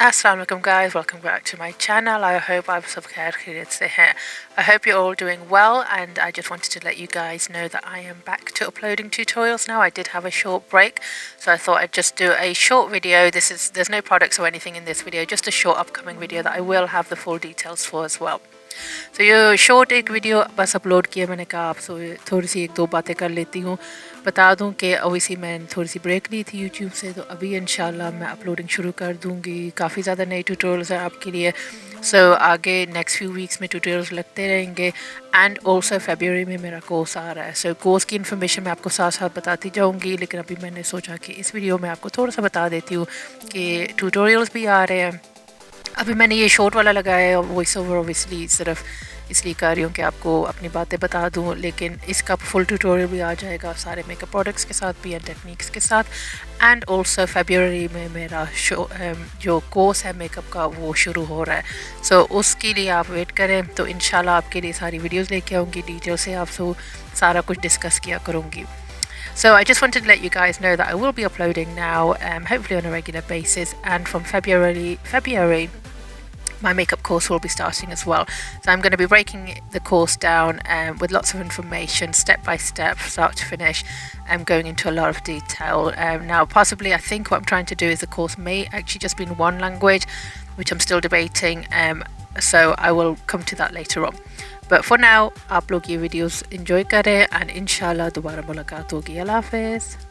Assalamu alaikum guys, welcome back to my channel. I hope आप सब खैर खैरियत से हैं. I hope you're all doing well, and I just wanted to let you guys know that I am back to uploading tutorials now. I did have a short break, so I thought I'd just do a short video. There's no products or anything in this video, just a short upcoming video that I will have the full details for as well. तो ये short एक video बस upload किया मैंने कहा आपसे थोड़ी सी एक दो बातें कर लेती हूँ. बता दूँ कि ओवैसी मैंने थोड़ी सी ब्रेक ली थी यूट्यूब से, तो अभी इंशाल्लाह मैं अपलोडिंग शुरू कर दूँगी. काफ़ी ज़्यादा नए ट्यूटोरियल्स हैं आपके लिए. सो आगे नेक्स्ट फ्यू वीक्स में ट्यूटोरियल्स लगते रहेंगे. एंड ऑल्सो फरवरी में मेरा कोर्स आ रहा है. सो कोर्स की इन्फॉर्मेशन मैं आपको साथ साथ बताती जाऊँगी, लेकिन अभी मैंने सोचा कि इस वीडियो में आपको थोड़ा सा बता देती हूँ कि ट्यूटोरियल्स भी आ रहे हैं. अभी मैंने ये शॉर्ट वाला लगाया है वॉइस ओवर, ओबियसली सिर्फ इसलिए कर रही हूँ कि आपको अपनी बातें बता दूँ, लेकिन इसका फुल ट्यूटोरियल भी आ जाएगा सारे मेकअप प्रोडक्ट्स के साथ भी एंड टेक्निक्स के साथ. एंड ऑल्सो फरवरी में मेरा जो कोर्स है मेकअप का वो शुरू हो रहा है. सो उसके लिए आप वेट करें, तो इंशाल्लाह आपके लिए सारी वीडियोज़ लेके आऊँगी, डिटेल से आपसे सारा कुछ डिस्कस किया करूँगी. So I just wanted to let you guys know that I will be uploading now, hopefully on a regular basis, and from February my makeup course will be starting as well. So I'm going to be breaking the course down with lots of information, step by step, start to finish. I'm going into a lot of detail. Now possibly I think what I'm trying to do is the course may actually just be in one language, which I'm still debating, so I will come to that later on. But for now, आप लोग ये videos enjoy करें and इंशाल्लाह दोबारा मुलाकात होगी. अल्लाह हाफ़िज़.